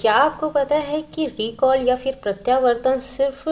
क्या आपको पता है कि रिकॉल या फिर प्रत्यावर्तन सिर्फ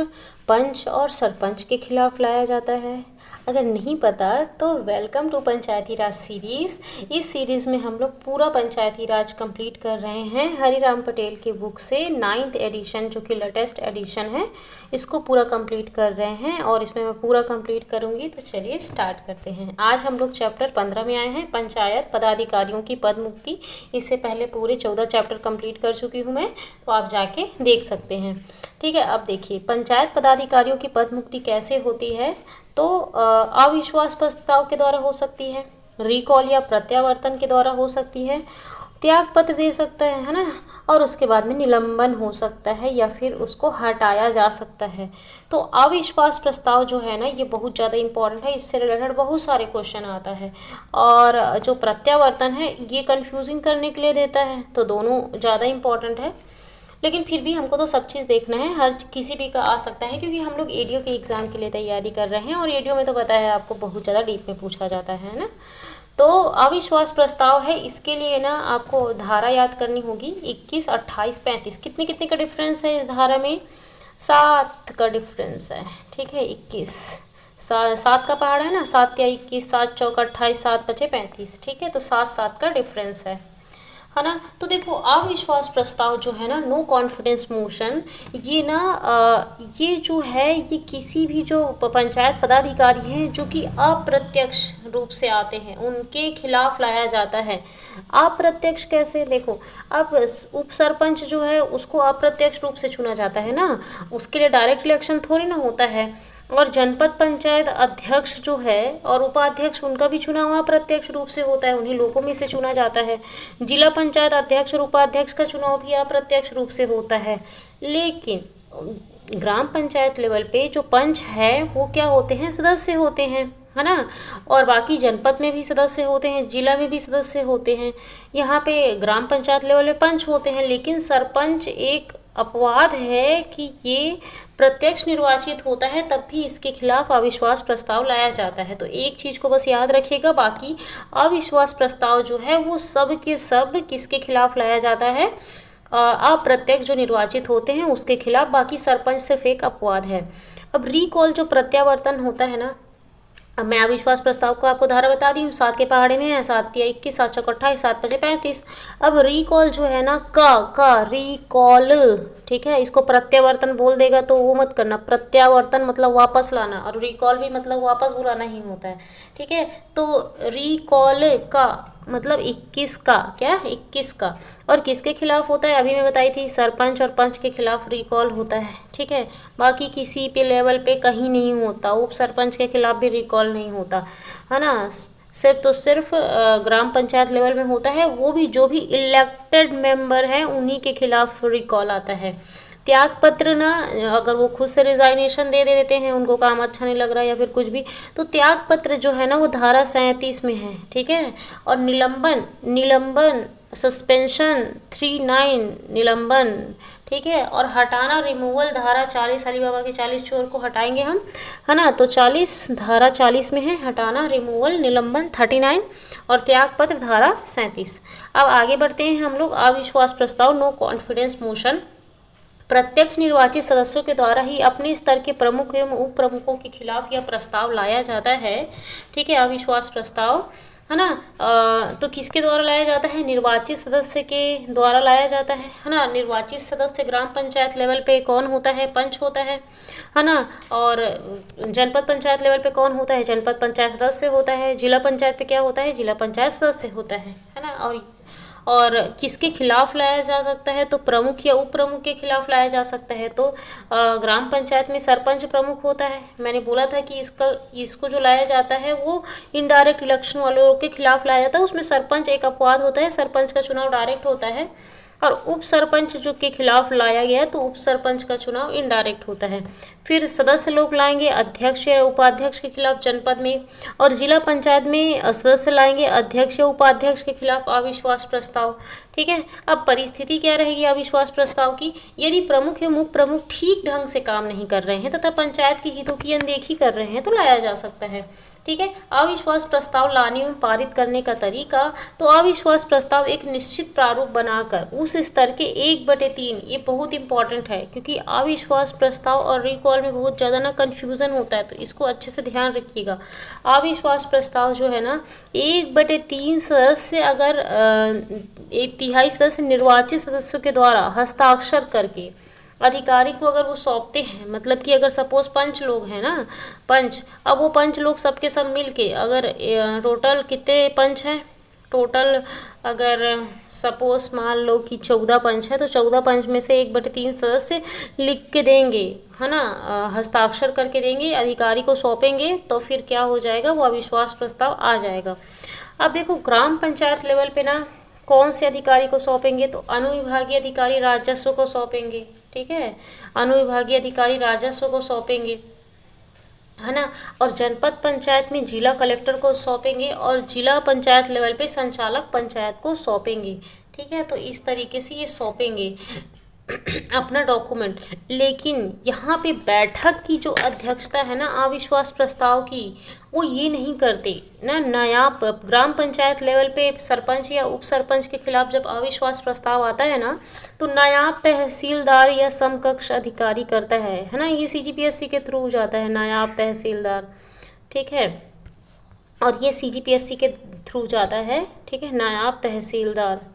पंच और सरपंच के खिलाफ लाया जाता है? अगर नहीं पता तो welcome to Panchayati Raj series. इस सीरीज़ में हम लोग पूरा पंचायती राज कंप्लीट कर रहे हैं हरिराम पटेल की बुक से। 9th एडिशन जो कि लेटेस्ट एडिशन है, इसको पूरा कंप्लीट कर रहे हैं और इसमें मैं पूरा कंप्लीट करूंगी। तो चलिए स्टार्ट करते हैं। आज हम लोग चैप्टर 15 में आए हैं, पंचायत पदाधिकारियों की पद मुक्ति। इससे पहले पूरे 14 चैप्टर कंप्लीट कर चुकी हूँ मैं, तो आप जाके देख सकते हैं। ठीक है, अब देखिए पंचायत पदाधिकारियों की पद मुक्ति कैसे होती है। तो अविश्वास प्रस्ताव के द्वारा हो सकती है, रिकॉल या प्रत्यावर्तन के द्वारा हो सकती है, त्याग पत्र दे सकता है ना, और उसके बाद में निलंबन हो सकता है या फिर उसको हटाया जा सकता है। तो अविश्वास प्रस्ताव जो है ना, ये बहुत ज़्यादा इम्पॉर्टेंट है, इससे रिलेटेड बहुत सारे क्वेश्चन आता है। और जो प्रत्यावर्तन है ये कंफ्यूजिंग करने के लिए देता है, तो दोनों ज़्यादा इम्पॉर्टेंट है। लेकिन फिर भी हमको तो सब चीज़ देखना है, हर किसी भी का आ सकता है, क्योंकि हम लोग एडीओ के एग्ज़ाम के लिए तैयारी कर रहे हैं और एडीओ में तो पता है आपको बहुत ज़्यादा डीप में पूछा जाता है ना। तो अविश्वास प्रस्ताव है, इसके लिए ना आपको धारा याद करनी होगी 21, 28, 35। कितने कितने का डिफरेंस है इस धारा में? 7 का डिफरेंस है। ठीक है, 21 7 का पहाड़ है ना, 7 या 21, 7 चौका 28, 7 बचे 35। ठीक है, तो 7 का डिफरेंस है ना। तो देखो अविश्वास प्रस्ताव जो है ना, नो कॉन्फिडेंस मोशन, ये ना ये जो है ये किसी भी जो पंचायत पदाधिकारी हैं जो कि अप्रत्यक्ष रूप से आते हैं उनके खिलाफ लाया जाता है। अप्रत्यक्ष कैसे? देखो, अब उप सरपंच जो है उसको अप्रत्यक्ष रूप से चुना जाता है ना, उसके लिए डायरेक्ट इलेक्शन थोड़ी ना होता है। और जनपद पंचायत अध्यक्ष जो है और उपाध्यक्ष, उनका भी चुनाव अप्रत्यक्ष रूप से होता है, उन्हीं लोगों में से चुना जाता है। जिला पंचायत अध्यक्ष और उपाध्यक्ष का चुनाव भी अप्रत्यक्ष रूप से होता है। लेकिन ग्राम पंचायत लेवल पे जो पंच है वो क्या होते हैं? सदस्य होते हैं, है ना। और बाकी जनपद में भी सदस्य होते हैं, जिला में भी सदस्य होते हैं। यहाँ पे ग्राम पंचायत लेवल पे पंच होते हैं, लेकिन सरपंच एक अपवाद है कि ये प्रत्यक्ष निर्वाचित होता है, तब भी इसके खिलाफ अविश्वास प्रस्ताव लाया जाता है। तो एक चीज़ को बस याद रखिएगा, बाकी अविश्वास प्रस्ताव जो है वो सब के सब किसके खिलाफ लाया जाता है? अप्रत्यक्ष जो निर्वाचित होते हैं उसके खिलाफ। बाकी सरपंच सिर्फ एक अपवाद है। अब रिकॉल जो प्रत्यावर्तन होता है ना, अब मैं अविश्वास प्रस्ताव को आपको धारा बता दी हूँ, 7 के पहाड़े में है, 7 या 21, 7 चौका 28, 7 बजे 35। अब रिकॉल जो है ना, का रिकॉल, ठीक है, इसको प्रत्यावर्तन बोल देगा तो वो मत करना। प्रत्यावर्तन मतलब वापस लाना, और रिकॉल भी मतलब वापस बुलाना ही होता है। ठीक है, तो रिकॉल का मतलब 21 का, क्या 21 का, और किसके खिलाफ होता है? अभी मैं बताई थी, सरपंच और पंच के खिलाफ रिकॉल होता है। ठीक है, बाकी किसी पे लेवल पे कहीं नहीं होता, उप सरपंच के खिलाफ भी रिकॉल नहीं होता, है ना। सिर्फ ग्राम पंचायत लेवल में होता है, वो भी जो भी इलेक्टेड मेंबर हैं उन्हीं के खिलाफ रिकॉल आता है। त्याग पत्र ना, अगर वो खुद से रिजाइनेशन दे देते हैं, उनको काम अच्छा नहीं लग रहा या फिर कुछ भी, तो त्याग पत्र जो है ना वो धारा 37 में है। ठीक है, और निलंबन सस्पेंशन 39 निलंबन। ठीक है, और हटाना रिमूवल धारा 40, अली बाबा के 40 चोर को हटाएंगे हम, है ना। तो 40 धारा 40 में है, हटाना रिमूवल निलंबन 39, और त्याग पत्र धारा 37। अब आगे बढ़ते हैं हम लोग। अविश्वास प्रस्ताव नो कॉन्फिडेंस मोशन, प्रत्यक्ष निर्वाचित सदस्यों के द्वारा ही अपने स्तर के प्रमुख एवं उप प्रमुखों के खिलाफ यह प्रस्ताव लाया जाता है। ठीक है, अविश्वास प्रस्ताव, है ना। तो किसके द्वारा लाया जाता है? निर्वाचित सदस्य के द्वारा लाया जाता है ना। निर्वाचित सदस्य ग्राम पंचायत लेवल पे कौन होता है? पंच होता है ना। और जनपद पंचायत लेवल पे कौन होता है? जनपद पंचायत सदस्य होता है। जिला पंचायत पे क्या होता है? जिला पंचायत सदस्य होता है ना। और किसके खिलाफ लाया जा सकता है? तो प्रमुख या उप प्रमुख के खिलाफ लाया जा सकता है। तो ग्राम पंचायत में सरपंच प्रमुख होता है। मैंने बोला था कि इसको जो लाया जाता है वो इनडायरेक्ट इलेक्शन वालों के खिलाफ लाया जाता है, उसमें सरपंच एक अपवाद होता है, सरपंच का चुनाव डायरेक्ट होता है। और उप सरपंच जो के खिलाफ लाया गया है, तो उप सरपंच का चुनाव इनडायरेक्ट होता है। फिर सदस्य लोग लाएंगे अध्यक्ष या उपाध्यक्ष के खिलाफ जनपद में, और जिला पंचायत में सदस्य लाएंगे अध्यक्ष या उपाध्यक्ष के खिलाफ अविश्वास प्रस्ताव। ठीक है। अब परिस्थिति क्या रहेगी अविश्वास प्रस्ताव की? यदि प्रमुख एवं उप प्रमुख ठीक ढंग से काम नहीं कर रहे हैं तथा पंचायत के हितों की अनदेखी कर रहे हैं तो लाया जा सकता है। ठीक है। अविश्वास प्रस्ताव लाने एवं पारित करने का तरीका, तो अविश्वास प्रस्ताव एक निश्चित प्रारूप बनाकर उस स्तर के 1/3, ये बहुत इंपॉर्टेंट है क्योंकि अविश्वास प्रस्ताव और रिकॉल में बहुत ज़्यादा ना कन्फ्यूज़न होता है, तो इसको अच्छे से ध्यान रखिएगा। अविश्वास प्रस्ताव जो है ना 1/3 सदस्य, अगर 1/3 सदस्य निर्वाचित सदस्यों के द्वारा हस्ताक्षर करके अधिकारी को अगर वो सौंपते हैं, मतलब कि अगर सपोज 5 लोग हैं ना, पंच, अब वो 5 लोग सबके सब मिल के, अगर टोटल कितने पंच हैं, टोटल अगर सपोज मान लो कि 14 पंच है, तो 14 पंच में से 1/3 सदस्य लिख के देंगे, है ना, हस्ताक्षर करके देंगे, अधिकारी को सौंपेंगे, तो फिर क्या हो जाएगा, वो अविश्वास प्रस्ताव आ जाएगा। अब देखो ग्राम पंचायत लेवल पे ना कौन से अधिकारी को सौंपेंगे, तो अनुविभागीय अधिकारी राजस्व को सौंपेंगे। ठीक है, अनुविभागीय अधिकारी राजस्व को सौंपेंगे, है ना, और जनपद पंचायत में जिला कलेक्टर को सौंपेंगे और जिला पंचायत लेवल पे संचालक पंचायत को सौंपेंगे। ठीक है, तो इस तरीके से ये सौंपेंगे अपना डॉक्यूमेंट। लेकिन यहाँ पे बैठक की जो अध्यक्षता है ना अविश्वास प्रस्ताव की, वो ये नहीं करते ना। नया ग्राम पंचायत लेवल पे सरपंच या उप सरपंच के खिलाफ जब अविश्वास प्रस्ताव आता है ना, तो नायाब तहसीलदार या समकक्ष अधिकारी करता है ना। ये सीजीपीएससी के थ्रू जाता है, नायाब तहसीलदार। ठीक है, और ये सीजीपीएससी के थ्रू जाता है। ठीक है, नायाब तहसीलदार।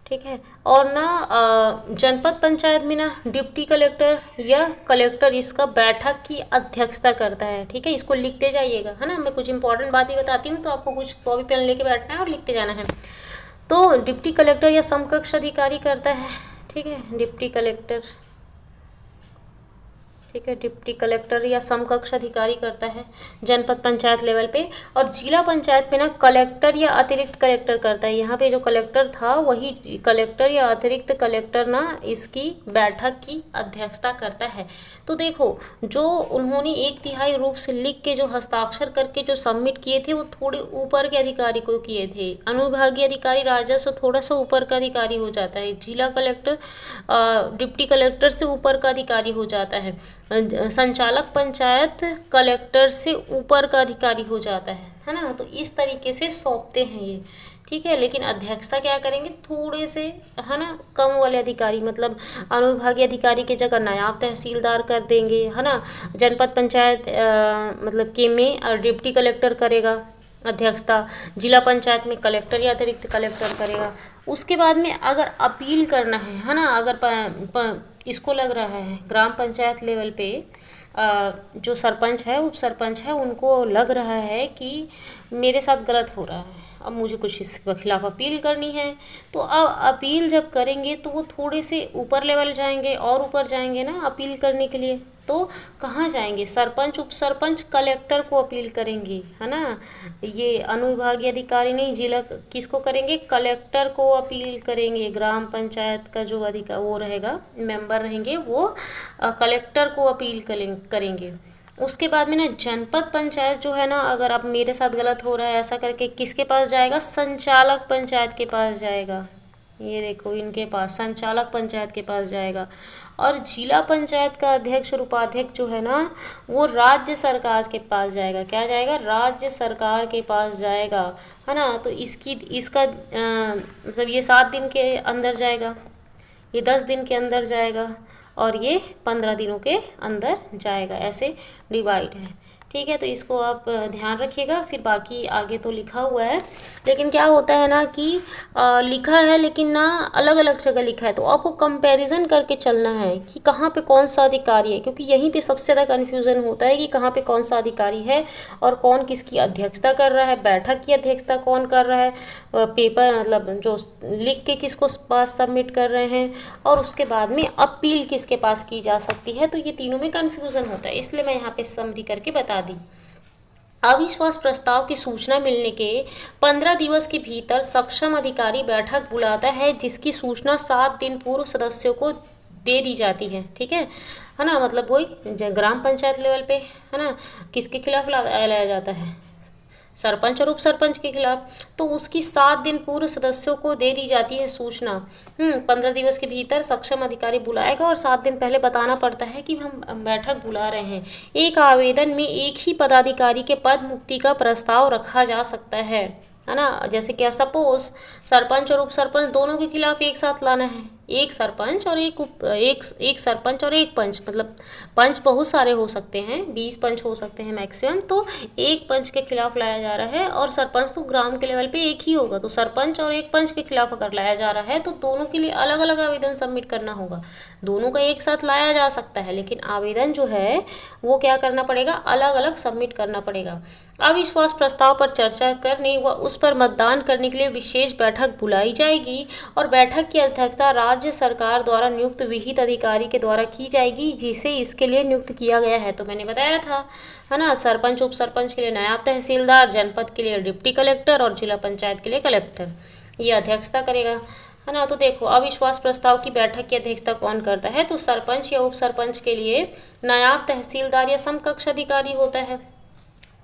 ठीक है, और ना जनपद पंचायत में ना डिप्टी कलेक्टर या कलेक्टर इसका बैठक की अध्यक्षता करता है। ठीक है, इसको लिखते जाइएगा, है ना। मैं कुछ इंपॉर्टेंट बातें बताती हूँ तो आपको कुछ कॉपी पेन लेके बैठना है और लिखते जाना है। तो डिप्टी कलेक्टर या समकक्ष अधिकारी करता है। ठीक है, डिप्टी कलेक्टर, ठीक है, डिप्टी कलेक्टर या समकक्ष अधिकारी करता है जनपद पंचायत लेवल पे। और जिला पंचायत में ना कलेक्टर या अतिरिक्त कलेक्टर करता है। यहाँ पे जो कलेक्टर था वही कलेक्टर या अतिरिक्त कलेक्टर ना इसकी बैठक की अध्यक्षता करता है। तो देखो जो उन्होंने 1/3 रूप से लिख के जो हस्ताक्षर करके जो सबमिट किए थे वो थोड़े ऊपर के अधिकारी को किए थे। अनुविभागीय अधिकारी राजस्व थोड़ा सा ऊपर का अधिकारी हो जाता है। जिला कलेक्टर डिप्टी कलेक्टर से ऊपर का अधिकारी हो जाता है। संचालक पंचायत कलेक्टर से ऊपर का अधिकारी हो जाता है ना। तो इस तरीके से सौंपते हैं ये। ठीक है, लेकिन अध्यक्षता क्या करेंगे, थोड़े से, है ना, कम वाले अधिकारी, मतलब अनुविभागीय अधिकारी की जगह नायाब तहसीलदार कर देंगे, है ना। जनपद पंचायत मतलब के में डिप्टी कलेक्टर करेगा अध्यक्षता, जिला पंचायत में कलेक्टर या अतिरिक्त कलेक्टर करेगा। उसके बाद में अगर अपील करना है ना, अगर इसको लग रहा है ग्राम पंचायत लेवल पे जो सरपंच है उप सरपंच है उनको लग रहा है कि मेरे साथ गलत हो रहा है, अब मुझे कुछ इसके खिलाफ अपील करनी है, तो अब अपील जब करेंगे तो वो थोड़े से ऊपर लेवल जाएंगे और ऊपर जाएंगे ना अपील करने के लिए। तो कहाँ जाएंगे, सरपंच उप सरपंच कलेक्टर को अपील करेंगे, है ना। ये अनुविभागीय अधिकारी नहीं, जिला किसको करेंगे, कलेक्टर को अपील करेंगे। ग्राम पंचायत का जो अधिकार वो रहेगा, मेंबर रहेंगे, वो कलेक्टर को अपील करेंगे। उसके बाद में ना जनपद पंचायत जो है ना, अगर अब मेरे साथ गलत हो रहा है ऐसा करके किसके पास जाएगा, संचालक पंचायत के पास जाएगा। ये देखो इनके पास संचालक पंचायत के पास जाएगा। और जिला पंचायत का अध्यक्ष और उपाध्यक्ष जो है ना वो राज्य सरकार के पास जाएगा। क्या जाएगा, राज्य सरकार के पास जाएगा, है ना। तो इसका मतलब ये 7 दिन के अंदर जाएगा, ये 10 दिन के अंदर जाएगा और ये 15 दिनों के अंदर जाएगा, ऐसे डिवाइड है। ठीक है, तो इसको आप ध्यान रखिएगा। फिर बाकी आगे तो लिखा हुआ है, लेकिन क्या होता है ना कि लिखा है लेकिन ना अलग अलग जगह लिखा है, तो आपको कंपैरिजन करके चलना है कि कहाँ पे कौन सा अधिकारी है, क्योंकि यहीं पे सबसे ज़्यादा कन्फ्यूज़न होता है कि कहाँ पे कौन सा अधिकारी है और कौन किसकी अध्यक्षता कर रहा है, बैठक की अध्यक्षता कौन कर रहा है, पेपर मतलब जो लिख के किसको पास सबमिट कर रहे हैं, और उसके बाद में अपील किसके पास की जा सकती है। तो ये तीनों में कन्फ्यूज़न होता है, इसलिए मैं यहाँ पे समरी करके बता दी। अविश्वास प्रस्ताव की सूचना मिलने के 15 दिवस के भीतर सक्षम अधिकारी बैठक बुलाता है, जिसकी सूचना 7 दिन पूर्व सदस्यों को दे दी जाती है। ठीक है ना, मतलब वही ग्राम पंचायत लेवल पे, है ना, किसके खिलाफ लाया जाता है, सरपंच और उप सरपंच के खिलाफ, तो उसकी 7 दिन पूर्व सदस्यों को दे दी जाती है सूचना। 15 दिवस के भीतर सक्षम अधिकारी बुलाएगा और 7 दिन पहले बताना पड़ता है कि हम बैठक बुला रहे हैं। एक आवेदन में एक ही पदाधिकारी के पद मुक्ति का प्रस्ताव रखा जा सकता है ना। जैसे क्या, सपोज सरपंच और उप सरपंच दोनों के खिलाफ एक साथ लाना है, एक सरपंच और एक सरपंच और एक पंच, मतलब पंच बहुत सारे हो सकते हैं, 20 पंच हो सकते हैं मैक्सिमम, तो एक पंच के खिलाफ लाया जा रहा है। और सरपंच तो ग्राम के लेवल पे एक ही होगा, तो सरपंच और एक पंच के खिलाफ अगर लाया जा रहा है तो दोनों के लिए अलग अलग आवेदन सबमिट करना होगा। दोनों का एक साथ लाया जा सकता है, लेकिन आवेदन जो है वो क्या करना पड़ेगा, अलग अलग सबमिट करना पड़ेगा। अविश्वास प्रस्ताव पर चर्चा करने व उस पर मतदान करने के लिए विशेष बैठक बुलाई जाएगी और बैठक की अध्यक्षता राज्य सरकार द्वारा नियुक्त विहित अधिकारी के द्वारा की जाएगी, जिसे इसके लिए नियुक्त किया गया है। तो मैंने बताया था, है ना, सरपंच उप सरपंच के लिए नायब तहसीलदार, जनपद के लिए डिप्टी कलेक्टर और जिला पंचायत के लिए कलेक्टर, ये अध्यक्षता करेगा, है ना। तो देखो, अविश्वास प्रस्ताव की बैठक की अध्यक्षता कौन करता है, तो सरपंच या उप सरपंच के लिए नायब तहसीलदार या समकक्ष अधिकारी होता है,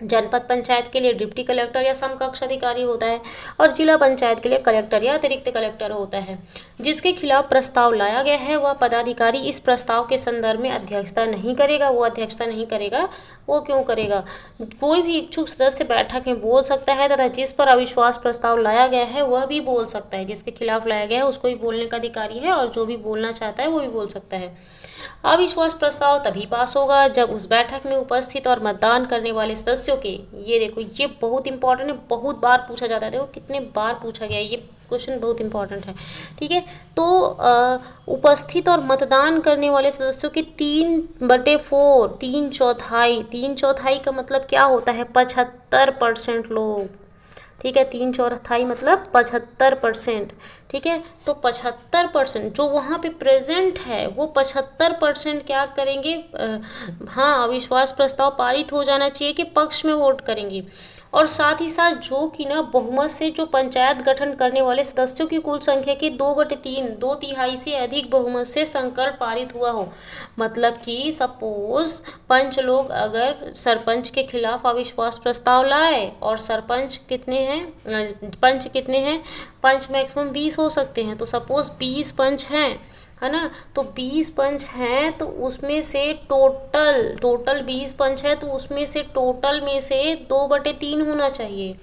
जनपद पंचायत के लिए डिप्टी कलेक्टर या समकक्ष अधिकारी होता है, और जिला पंचायत के लिए कलेक्टर या अतिरिक्त कलेक्टर होता है। जिसके खिलाफ प्रस्ताव लाया गया है वह पदाधिकारी इस प्रस्ताव के संदर्भ में अध्यक्षता नहीं करेगा। वो अध्यक्षता नहीं करेगा, वो क्यों करेगा, कोई भी इच्छुक सदस्य बैठक में बोल सकता है तथा जिस पर अविश्वास प्रस्ताव लाया गया है वह भी बोल सकता है। जिसके खिलाफ लाया गया है उसको भी बोलने का अधिकारी है, और जो भी बोलना चाहता है वो भी बोल सकता है। अविश्वास प्रस्ताव तभी पास होगा जब उस बैठक में उपस्थित और मतदान करने वाले सदस्यों के, ये देखो ये बहुत इंपॉर्टेंट है, बहुत बार पूछा जाता है, देखो कितने बार पूछा गया है, ये क्वेश्चन बहुत इंपॉर्टेंट है, ठीक है। तो उपस्थित और मतदान करने वाले सदस्यों के 3/4, 3/4 का मतलब क्या होता है, 75% लोग, ठीक है। 3/4 मतलब 75%, ठीक है। तो 75% जो वहाँ पे प्रेजेंट है वो 75% क्या करेंगे, हाँ, अविश्वास प्रस्ताव पारित हो जाना चाहिए के पक्ष में वोट करेंगे। और साथ ही साथ जो कि ना बहुमत से जो पंचायत गठन करने वाले सदस्यों की कुल संख्या के 2/3, 2/3 से अधिक बहुमत से संकल्प पारित हुआ हो। मतलब कि सपोज पंच लोग अगर सरपंच के खिलाफ अविश्वास प्रस्ताव लाए, और सरपंच कितने हैं, पंच कितने हैं, पंच मैक्सिमम 20 हो सकते हैं, तो सपोज 20 पंच हैं, है ना। तो 20 पंच हैं तो उसमें से टोटल 20 पंच है, तो उसमें से टोटल में से 2/3 होना चाहिए।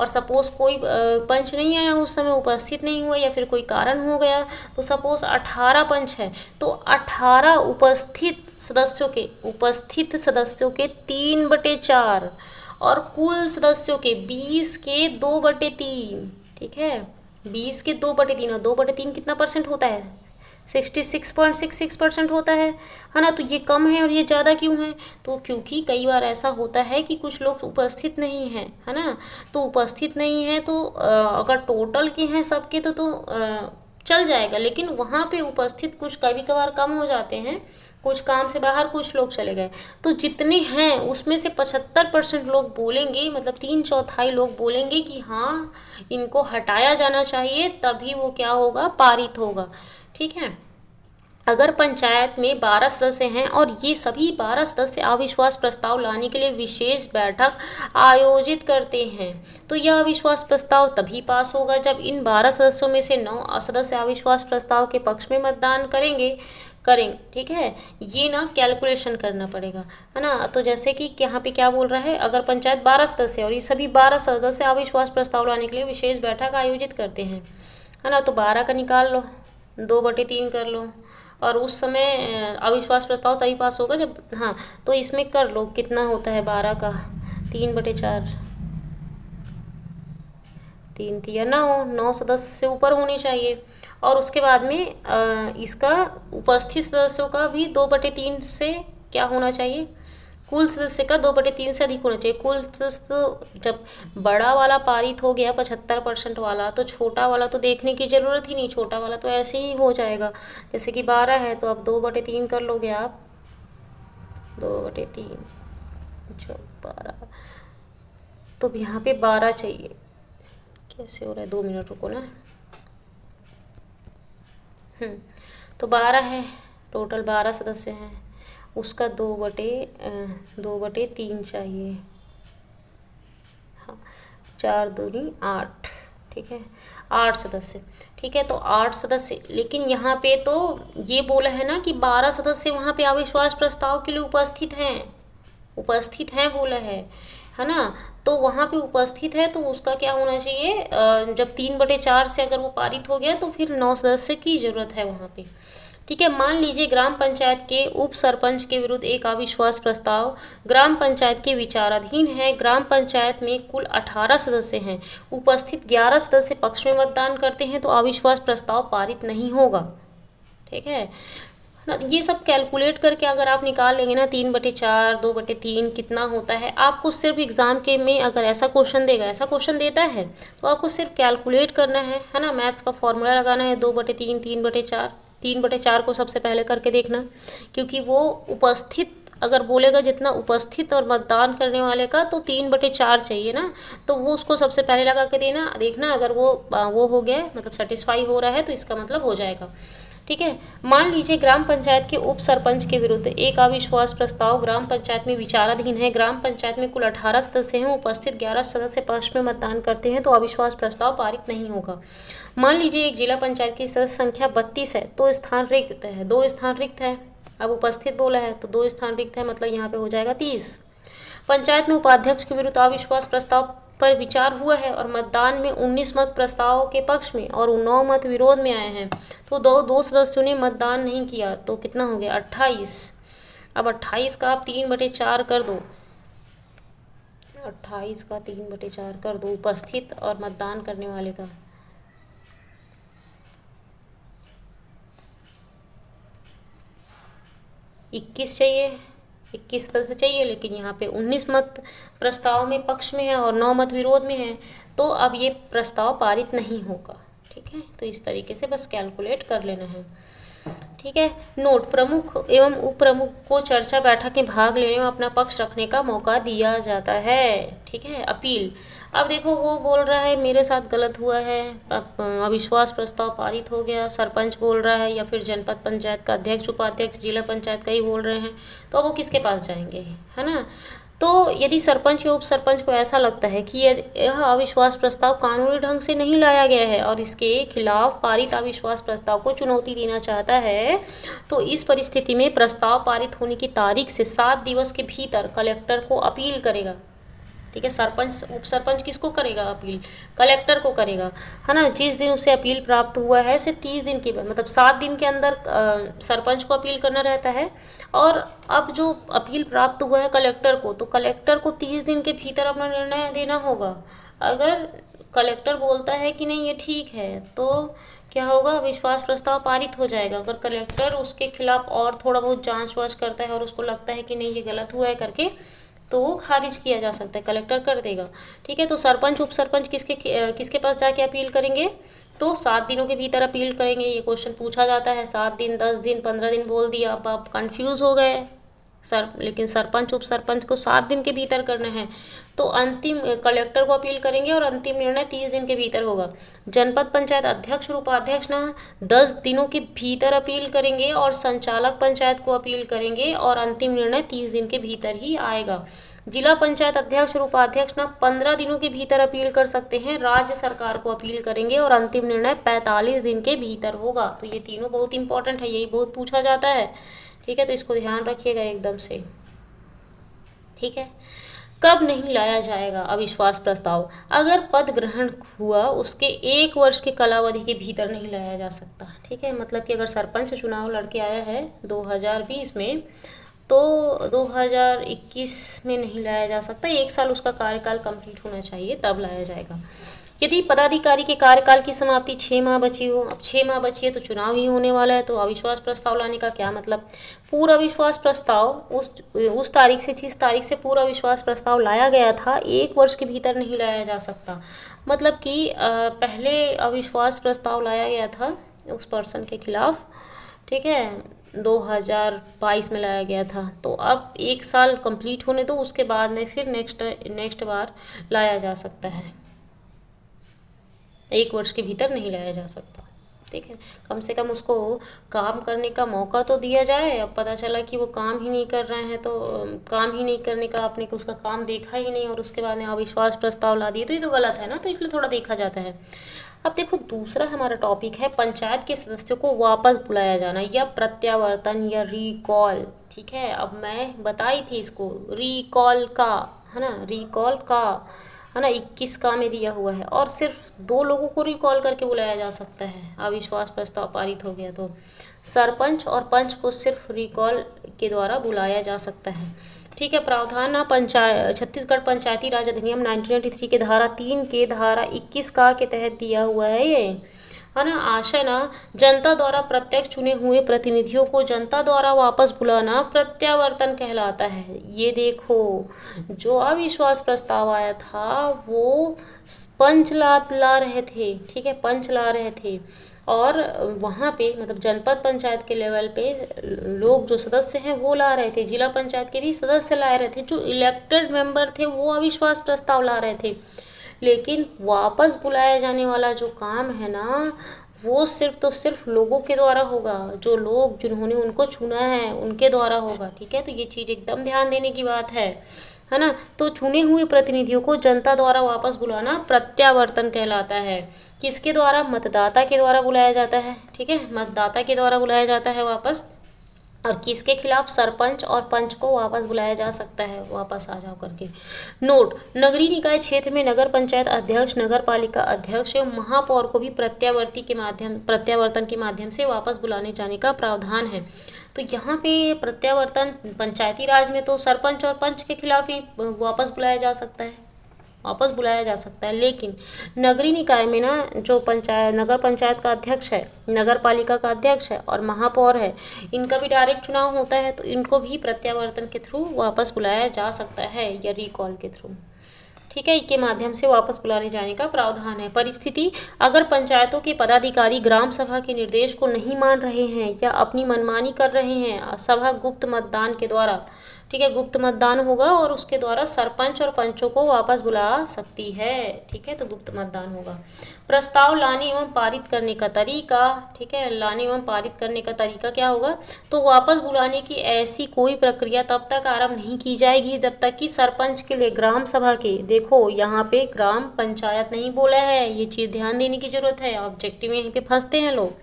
और सपोज कोई पंच नहीं आया, उस समय उपस्थित नहीं हुआ, या फिर कोई कारण हो गया, तो सपोज 18 पंच है, तो 18 उपस्थित सदस्यों के 3/4 और कुल सदस्यों के 20 के 2/3, ठीक है। 20 के 2/3, और 2/3 कितना परसेंट होता है, 66.66% होता है ना। तो ये कम है और ये ज़्यादा क्यों है, तो क्योंकि कई बार ऐसा होता है कि कुछ लोग उपस्थित नहीं हैं, है ना। तो उपस्थित नहीं है तो अगर टोटल के हैं सबके तो चल जाएगा, लेकिन वहाँ पे उपस्थित कुछ कभी कभार कम हो जाते हैं, कुछ काम से बाहर कुछ लोग चले गए, तो जितने हैं उसमें से 75% लोग बोलेंगे, मतलब 3/4 लोग बोलेंगे कि हाँ इनको हटाया जाना चाहिए, तभी वो क्या होगा, पारित होगा, ठीक है। अगर पंचायत में 12 सदस्य हैं और ये सभी 12 सदस्य अविश्वास प्रस्ताव लाने के लिए विशेष बैठक आयोजित करते हैं, तो यह अविश्वास प्रस्ताव तभी पास होगा जब इन 12 सदस्यों में से 9 सदस्य अविश्वास प्रस्ताव के पक्ष में मतदान करेंगे, ठीक है। ये ना कैलकुलेशन करना पड़ेगा, है ना। तो जैसे कि यहाँ पे क्या बोल रहा है, अगर पंचायत 12 सदस्य और ये सभी 12 सदस्य अविश्वास प्रस्ताव लाने के लिए विशेष बैठक आयोजित करते हैं, है ना, तो 12 का निकाल लो, 2/3 कर लो, और उस समय अविश्वास प्रस्ताव तभी पास होगा जब, हाँ, तो इसमें कर लो कितना होता है 12 का 3/4, 9 सदस्य से ऊपर होनी चाहिए। और उसके बाद में इसका उपस्थित सदस्यों का भी 2/3 से क्या होना चाहिए, कुल सदस्य का 2/3 से अधिक होना चाहिए। कुल सदस्य जब बड़ा वाला पारित हो गया 75% वाला, तो छोटा वाला तो देखने की ज़रूरत ही नहीं, छोटा वाला तो ऐसे ही हो जाएगा। जैसे कि 12 है तो अब 2/3 कर लोगे आप, 2/3 जो 12, तो यहाँ पे 12 चाहिए, कैसे हो रहा है, 2 मिनट रुको ना। तो 12 है, टोटल 12 सदस्य हैं, उसका 2/3 चाहिए, हाँ, 4 दूनी 8, ठीक है, 8 सदस्य, ठीक है। तो 8 सदस्य, लेकिन यहाँ पे तो ये बोला है ना कि 12 सदस्य वहाँ पे अविश्वास प्रस्ताव के लिए उपस्थित हैं बोला है ना। तो वहाँ पे उपस्थित है तो उसका क्या होना चाहिए, जब 3/4 से अगर वो पारित हो गया तो फिर 9 सदस्य की ज़रूरत है वहाँ पे, ठीक है। मान लीजिए ग्राम पंचायत के उप सरपंच के विरुद्ध एक अविश्वास प्रस्ताव ग्राम पंचायत के विचाराधीन है। ग्राम पंचायत में कुल 18 सदस्य हैं, उपस्थित 11 सदस्य पक्ष में मतदान करते हैं तो अविश्वास प्रस्ताव पारित नहीं होगा, ठीक है ना। ये सब कैलकुलेट करके अगर आप निकाल लेंगे ना, 3/4 2/3 कितना होता है, आपको सिर्फ एग्ज़ाम के में अगर ऐसा क्वेश्चन देता है तो आपको सिर्फ कैलकुलेट करना है ना। मैथ्स का फॉर्मूला लगाना है, 2/3 3/4, 3/4 को सबसे पहले करके देखना, क्योंकि वो उपस्थित अगर बोलेगा जितना उपस्थित और मतदान करने वाले का तो 3/4 चाहिए ना, तो वो उसको सबसे पहले लगा के देखना अगर वो हो गया मतलब सेटिस्फाई हो रहा है तो इसका मतलब हो जाएगा, ठीक है। मान लीजिए ग्राम पंचायत के उप सरपंच के विरुद्ध एक अविश्वास प्रस्ताव ग्राम पंचायत में विचाराधीन है। ग्राम पंचायत में कुल 18 सदस्य हैं, उपस्थित 11 सदस्य पक्ष में मतदान करते हैं तो अविश्वास प्रस्ताव पारित नहीं होगा। मान लीजिए एक जिला पंचायत की सदस्य संख्या 32 है, तो स्थान रिक्त है, 2 स्थान रिक्त है। अब उपस्थित बोला है तो 2 स्थान रिक्त है, मतलब यहाँ पे हो जाएगा 30। पंचायत में उपाध्यक्ष के विरुद्ध अविश्वास प्रस्ताव पर विचार हुआ है और मतदान में 19 मत प्रस्ताव के पक्ष में और 9 मत विरोध में आए हैं, तो दो सदस्यों ने मतदान नहीं किया, तो कितना हो गया 28। अब 28 का आप 3/4 कर दो, 28 का 3/4 कर दो उपस्थित और मतदान करने वाले का, इक्कीस चाहिए, 21 सदस्य चाहिए, लेकिन यहाँ पे 19 मत प्रस्ताव में पक्ष में है और 9 मत विरोध में है, तो अब ये प्रस्ताव पारित नहीं होगा, ठीक है। तो इस तरीके से बस कैलकुलेट कर लेना है, ठीक है। नोट, प्रमुख एवं उप प्रमुख को चर्चा बैठक में भाग लेने में अपना पक्ष रखने का मौका दिया जाता है, ठीक है। अपील, अब देखो वो बोल रहा है मेरे साथ गलत हुआ है, अविश्वास प्रस्ताव पारित हो गया, सरपंच बोल रहा है या फिर जनपद पंचायत का अध्यक्ष उपाध्यक्ष जिला पंचायत का ही बोल रहे हैं, तो वो किसके पास जाएंगे, है ना। तो यदि सरपंच या उप सरपंच को ऐसा लगता है कि यह अविश्वास प्रस्ताव कानूनी ढंग से नहीं लाया गया है और इसके खिलाफ पारित अविश्वास प्रस्ताव को चुनौती देना चाहता है, तो इस परिस्थिति में प्रस्ताव पारित होने की तारीख से 7 दिवस के भीतर कलेक्टर को अपील करेगा, ठीक है। सरपंच उप सरपंच किसको करेगा अपील, कलेक्टर को करेगा, है ना। जिस दिन उसे अपील प्राप्त हुआ है से 30 दिन के मतलब 7 दिन के अंदर सरपंच को अपील करना रहता है, और अब जो अपील प्राप्त हुआ है कलेक्टर को, तो कलेक्टर को 30 दिन के भीतर अपना निर्णय देना होगा। अगर कलेक्टर बोलता है कि नहीं ये ठीक है, तो क्या होगा, अविश्वास प्रस्ताव पारित हो जाएगा। अगर कलेक्टर उसके खिलाफ और थोड़ा बहुत जांच वाच करता है और उसको लगता है कि नहीं ये गलत हुआ है करके, तो वो खारिज किया जा सकता है, कलेक्टर कर देगा, ठीक है। तो सरपंच उप सरपंच किसके पास जाके अपील करेंगे, तो 7 दिनों के भीतर अपील करेंगे। ये क्वेश्चन पूछा जाता है, 7 दिन 10 दिन 15 दिन बोल दिया, अब आप कन्फ्यूज़ हो गए लेकिन सरपंच उप सरपंच को 7 दिन के भीतर करना है, तो अंतिम कलेक्टर को अपील करेंगे और अंतिम निर्णय 30 दिन के भीतर होगा। जनपद पंचायत अध्यक्ष और उपाध्यक्ष ना 10 दिनों के भीतर अपील करेंगे और संचालक पंचायत को अपील करेंगे और अंतिम निर्णय 30 दिन के भीतर ही आएगा। जिला पंचायत अध्यक्ष और उपाध्यक्ष ना 15 दिनों के भीतर अपील कर सकते हैं, राज्य सरकार को अपील करेंगे और अंतिम निर्णय 45 दिन के भीतर होगा। तो ये तीनों बहुत इंपॉर्टेंट है, यही बहुत पूछा जाता है, ठीक है। तो इसको ध्यान रखिएगा एकदम से, ठीक है। कब नहीं लाया जाएगा अविश्वास प्रस्ताव, अगर पद ग्रहण हुआ उसके 1 वर्ष के कालावधि के भीतर नहीं लाया जा सकता, ठीक है। मतलब कि अगर सरपंच चुनाव लड़के आया है 2020 में, तो 2021 में नहीं लाया जा सकता, 1 साल उसका कार्यकाल कंप्लीट होना चाहिए तब लाया जाएगा। यदि पदाधिकारी के कार्यकाल की समाप्ति 6 माह बची हो, अब 6 माह बची है तो चुनाव ही होने वाला है, तो अविश्वास प्रस्ताव लाने का क्या मतलब, पूरा विश्वास प्रस्ताव उस तारीख से जिस तारीख से पूरा विश्वास प्रस्ताव लाया गया था 1 वर्ष के भीतर नहीं लाया जा सकता। मतलब कि पहले अविश्वास प्रस्ताव लाया गया था उस पर्सन के खिलाफ, ठीक है, 2022 में लाया गया था, तो अब 1 साल कंप्लीट होने दो, उसके बाद में फिर नेक्स्ट बार लाया जा सकता है, 1 वर्ष के भीतर नहीं लाया जा सकता। ठीक है, कम से कम उसको काम करने का मौका तो दिया जाए। अब पता चला कि वो काम ही नहीं कर रहे हैं, तो काम ही नहीं करने का, आपने उसका काम देखा ही नहीं और उसके बाद में अविश्वास प्रस्ताव ला दिए, तो ये तो गलत है ना, तो इसलिए थोड़ा देखा जाता है। अब देखो दूसरा हमारा टॉपिक है पंचायत के सदस्यों को वापस बुलाया जाना या प्रत्यावर्तन या रिकॉल। ठीक है, अब मैं बताई थी इसको, रिकॉल का, है ना, रिकॉल का, है ना, 21 का में दिया हुआ है, और सिर्फ 2 लोगों को रिकॉल करके बुलाया जा सकता है। अविश्वास प्रस्ताव पारित हो गया तो सरपंच और पंच को सिर्फ रिकॉल के द्वारा बुलाया जा सकता है। ठीक है, प्रावधान ना छत्तीसगढ़ पंचायती राज अधिनियम 1993 के धारा 3 के धारा 21 का के तहत दिया हुआ है ये, है ना। आशय ना जनता द्वारा प्रत्यक्ष चुने हुए प्रतिनिधियों को जनता द्वारा वापस बुलाना प्रत्यावर्तन कहलाता है। ये देखो, जो अविश्वास प्रस्ताव आया था वो पंच ला रहे थे, ठीक है, पंच ला रहे थे, और वहाँ पे मतलब जनपद पंचायत के लेवल पे लोग जो सदस्य हैं वो ला रहे थे, जिला पंचायत के भी सदस्य ला रहे थे, जो इलेक्टेड मेंबर थे वो अविश्वास प्रस्ताव ला रहे थे। लेकिन वापस बुलाया जाने वाला जो काम है ना, वो सिर्फ तो सिर्फ लोगों के द्वारा होगा, जो लोग जिन्होंने उनको चुना है उनके द्वारा होगा। ठीक है, तो ये चीज़ एकदम ध्यान देने की बात है ना। तो चुने हुए प्रतिनिधियों को जनता द्वारा वापस बुलाना प्रत्यावर्तन कहलाता है। किसके द्वारा? मतदाता के द्वारा बुलाया जाता है। ठीक है, मतदाता के द्वारा बुलाया जाता है वापस। और किसके खिलाफ? सरपंच और पंच को वापस बुलाया जा सकता है, वापस आ जाओ करके। नोट, नगरीय निकाय क्षेत्र में नगर पंचायत अध्यक्ष, नगर पालिका अध्यक्ष एवं महापौर को भी प्रत्यावर्तन के माध्यम से वापस बुलाने जाने का प्रावधान है। तो यहाँ पे प्रत्यावर्तन पंचायती राज में तो सरपंच और पंच के खिलाफ ही वापस बुलाया जा सकता है, वापस बुलाया जा सकता है। लेकिन नगरीय निकाय में ना जो नगर पंचायत का अध्यक्ष है, नगर पालिका का अध्यक्ष है और महापौर है, इनका भी डायरेक्ट चुनाव होता है, तो इनको भी प्रत्यावर्तन के थ्रू वापस बुलाया जा सकता है या रिकॉल के थ्रू। ठीक है, के माध्यम से वापस बुलाने जाने का प्रावधान है। परिस्थिति, अगर पंचायतों के पदाधिकारी ग्राम सभा के निर्देश को नहीं मान रहे हैं या अपनी मनमानी कर रहे हैं, सभा गुप्त मतदान के द्वारा, ठीक है, गुप्त मतदान होगा और उसके द्वारा सरपंच और पंचों को वापस बुला सकती है। ठीक है, तो गुप्त मतदान होगा। प्रस्ताव लाने एवं पारित करने का तरीका, ठीक है, लाने एवं पारित करने का तरीका क्या होगा? तो वापस बुलाने की ऐसी कोई प्रक्रिया तब तक आरंभ नहीं की जाएगी जब तक कि सरपंच के लिए ग्राम सभा के, देखो यहाँ पे ग्राम पंचायत नहीं बोला है, ये चीज़ ध्यान देने की जरूरत है, ऑब्जेक्टिव में यहीं पे फंसते हैं लोग।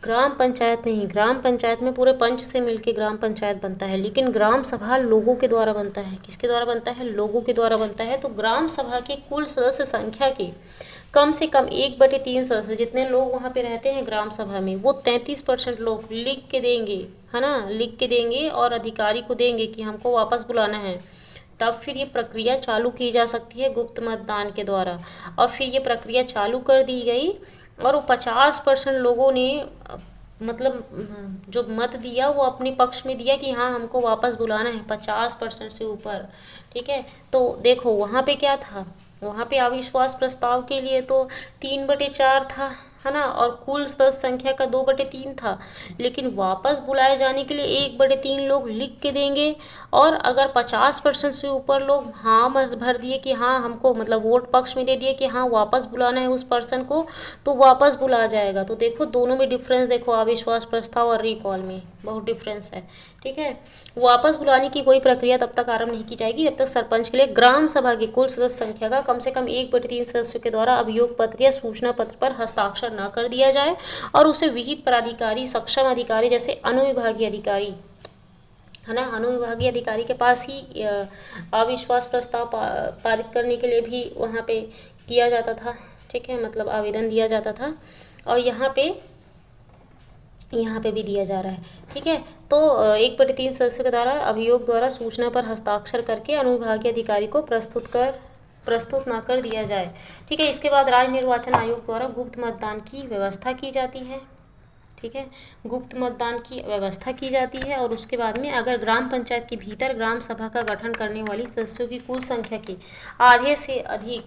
ग्राम पंचायत नहीं, ग्राम पंचायत में पूरे पंच से मिलकर ग्राम पंचायत बनता है, लेकिन ग्राम सभा लोगों के द्वारा बनता है। किसके द्वारा बनता है? लोगों के द्वारा बनता है। तो ग्राम सभा की कुल सदस्य संख्या के कम से कम 1/3 सदस्य, जितने लोग वहाँ पे रहते हैं ग्राम सभा में, वो 33% लोग लिख के देंगे, है ना, लिख के देंगे और अधिकारी को देंगे कि हमको वापस बुलाना है। तब फिर ये प्रक्रिया चालू की जा सकती है गुप्त मतदान के द्वारा। और फिर ये प्रक्रिया चालू कर दी गई और वो 50% लोगों ने मतलब जो मत दिया वो अपने पक्ष में दिया कि हाँ हमको वापस बुलाना है, 50% से ऊपर। ठीक है, तो देखो वहाँ पे क्या था, वहाँ पे अविश्वास प्रस्ताव के लिए तो 3/4 था, है ना, और कुल सदस्य संख्या का 2/3 था। लेकिन वापस बुलाए जाने के लिए 1/3 लोग लिख के देंगे, और अगर 50% से ऊपर लोग हाँ मत भर दिए कि हाँ हमको, मतलब वोट पक्ष में दे दिए कि हाँ वापस बुलाना है उस पर्सन को, तो वापस बुला जाएगा। तो देखो दोनों में डिफरेंस देखो, अविश्वास प्रस्ताव और रिकॉल में बहुत डिफरेंस है। ठीक है, वापस बुलाने की कोई प्रक्रिया तब तक आरंभ नहीं की जाएगी जब तक सरपंच के लिए ग्राम सभा की कुल सदस्य संख्या का कम से कम 1/3 सदस्यों के द्वारा अभियोग पत्र या सूचना पत्र पर हस्ताक्षर न कर दिया जाए और उसे विहित प्राधिकारी, सक्षम अधिकारी जैसे अनुविभागीय अधिकारी, है ना, अनुविभागीय अधिकारी के पास ही अविश्वास प्रस्ताव पारित करने के लिए भी वहाँ पे किया जाता था। ठीक है, मतलब आवेदन दिया जाता था, और यहाँ पे भी दिया जा रहा है। ठीक है, तो 1/3 सदस्यों के द्वारा अभियोग द्वारा सूचना पर हस्ताक्षर करके अनुविभागीय अधिकारी को प्रस्तुत ना कर दिया जाए। ठीक है, इसके बाद राज्य निर्वाचन आयोग द्वारा गुप्त मतदान की व्यवस्था की जाती है। ठीक है, गुप्त मतदान की व्यवस्था की जाती है, और उसके बाद में अगर ग्राम पंचायत के भीतर ग्राम सभा का गठन करने वाली सदस्यों की कुल संख्या की आधे से अधिक,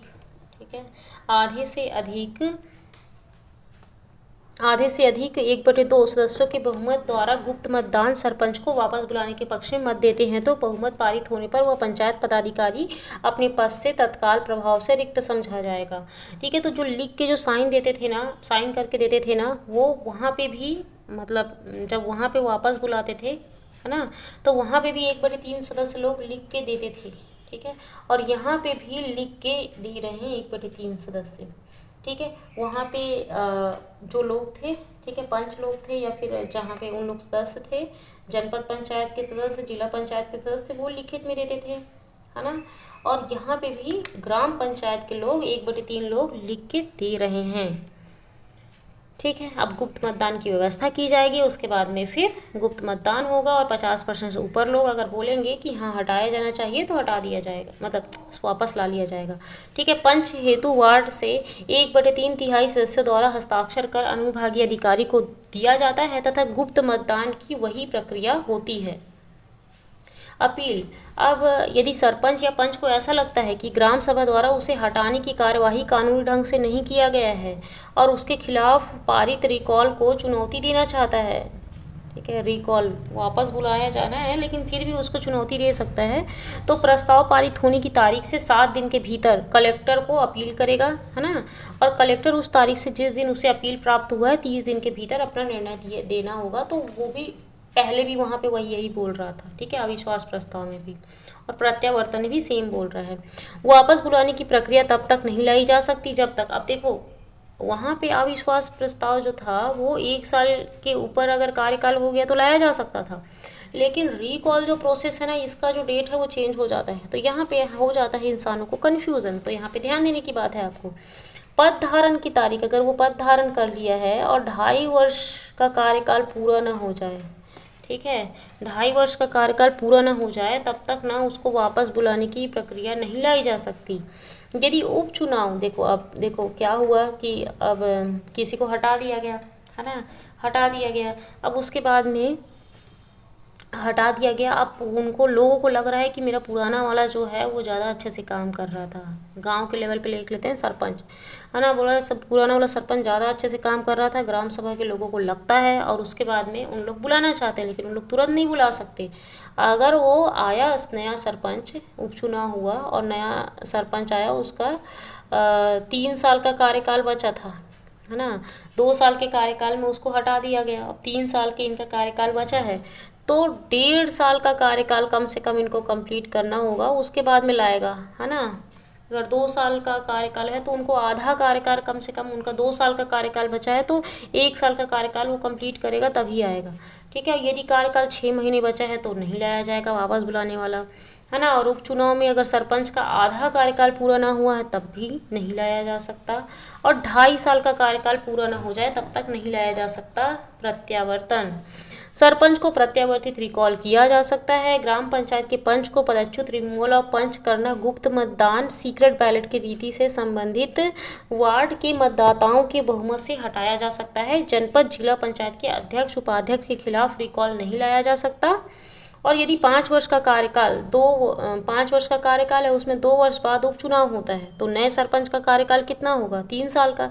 ठीक है, आधे से अधिक आधे से अधिक 1/2 सदस्यों के बहुमत द्वारा गुप्त मतदान सरपंच को वापस बुलाने के पक्ष में मत देते हैं तो बहुमत पारित होने पर वह पंचायत पदाधिकारी अपने पद से तत्काल प्रभाव से रिक्त समझा जाएगा। ठीक है, तो जो लिख के जो साइन देते थे ना, साइन करके देते थे ना, वो वहाँ पे भी मतलब जब वहाँ पे वापस बुलाते थे, है ना, तो वहाँ पे भी 1/3 सदस्य लोग लिख के देते थे। ठीक है, और यहाँ पे भी लिख के दे रहे हैं 1/3 सदस्य। ठीक है, वहाँ पे जो लोग थे, ठीक है, पंच लोग थे या फिर जहाँ पे उन लोग सदस्य थे, जनपद पंचायत के सदस्य, जिला पंचायत के सदस्य, वो लिखित में देते थे, है ना। और यहाँ पे भी ग्राम पंचायत के लोग 1/3 लोग लिख के दे रहे हैं। ठीक है, अब गुप्त मतदान की व्यवस्था की जाएगी, उसके बाद में फिर गुप्त मतदान होगा और 50% से ऊपर लोग अगर बोलेंगे कि हाँ हटाया जाना चाहिए तो हटा दिया जाएगा, मतलब वापस ला लिया जाएगा। ठीक है, पंच हेतु वार्ड से 1/3 सदस्यों द्वारा हस्ताक्षर कर अनुविभागीय अधिकारी को दिया जाता है तथा गुप्त मतदान की वही प्रक्रिया होती है। अपील। अब यदि सरपंच या पंच को ऐसा लगता है कि ग्राम सभा द्वारा उसे हटाने की कार्यवाही कानूनी ढंग से नहीं किया गया है और उसके खिलाफ पारित रिकॉल को चुनौती देना चाहता है, ठीक है, रिकॉल वापस बुलाया जाना है लेकिन फिर भी उसको चुनौती दे सकता है, तो प्रस्ताव पारित होने की तारीख से 7 दिन के भीतर कलेक्टर को अपील करेगा, है ना। और कलेक्टर उस तारीख से जिस दिन उसे अपील प्राप्त हुआ है 30 दिन के भीतर अपना निर्णय देना होगा। तो वो भी पहले भी वहाँ पे वही यही बोल रहा था, ठीक है, अविश्वास प्रस्ताव में भी, और प्रत्यावर्तन भी सेम बोल रहा है। वापस बुलाने की प्रक्रिया तब तक नहीं लाई जा सकती जब तक, अब देखो वहाँ पे अविश्वास प्रस्ताव जो था वो 1 साल के ऊपर अगर कार्यकाल हो गया तो लाया जा सकता था, लेकिन रिकॉल जो प्रोसेस है ना, इसका जो डेट है वो चेंज हो जाता है, तो यहाँ पे हो जाता है इंसानों को कन्फ्यूज़न। तो यहाँ पे ध्यान देने की बात है आपको। पद धारण की तारीख, अगर वो पद धारण कर लिया है और 2.5 वर्ष का कार्यकाल पूरा ना हो जाए, ठीक है, 2.5 वर्ष का कार्यकाल पूरा ना हो जाए तब तक ना उसको वापस बुलाने की प्रक्रिया नहीं लाई जा सकती। यदि उपचुनाव, देखो अब देखो क्या हुआ कि अब किसी को हटा दिया गया, है ना, हटा दिया गया, अब उसके बाद में हटा दिया गया, अब उनको लोगों को लग रहा है कि मेरा पुराना वाला जो है वो ज़्यादा अच्छे से काम कर रहा था। गांव के लेवल पे लिख लेते हैं सरपंच, है ना, बोला सब पुराना वाला सरपंच ज़्यादा अच्छे से काम कर रहा था, ग्राम सभा के लोगों को लगता है, और उसके बाद में उन लोग बुलाना चाहते हैं लेकिन उन लोग तुरंत नहीं बुला सकते। अगर वो आया नया सरपंच, उपचुनाव हुआ और नया सरपंच आया, उसका 3 साल का कार्यकाल बचा था, है ना, 2 साल के कार्यकाल में उसको हटा दिया गया, अब 3 साल के इनका कार्यकाल बचा है, तो 1.5 साल का कार्यकाल कम से कम इनको कंप्लीट करना होगा, उसके बाद में लाएगा, है ना। अगर 2 साल का कार्यकाल है तो उनको आधा कार्यकाल, कम से कम उनका 2 साल का कार्यकाल बचा है तो 1 साल का कार्यकाल वो कंप्लीट करेगा तभी आएगा, ठीक है। यदि कार्यकाल 6 महीने बचा है तो नहीं लाया जाएगा वापस बुलाने वाला, है ना। और उपचुनाव में अगर सरपंच का आधा कार्यकाल पूरा ना हुआ है तब भी नहीं लाया जा सकता, और 2.5 साल का कार्यकाल पूरा ना हो जाए तब तक नहीं लाया जा सकता प्रत्यावर्तन। सरपंच को प्रत्यावर्तित रिकॉल किया जा सकता है। ग्राम पंचायत के पंच को पदच्युत, रिमूवल और पंच करना, गुप्त मतदान, सीक्रेट बैलेट की रीति से संबंधित वार्ड के मतदाताओं के बहुमत से हटाया जा सकता है। जनपद जिला पंचायत के अध्यक्ष उपाध्यक्ष के खिलाफ रिकॉल नहीं लाया जा सकता। और यदि 5 वर्ष का कार्यकाल 5 वर्ष का कार्यकाल है, उसमें 2 वर्ष बाद उपचुनाव होता है, तो नए सरपंच का कार्यकाल कितना होगा, 3 साल का,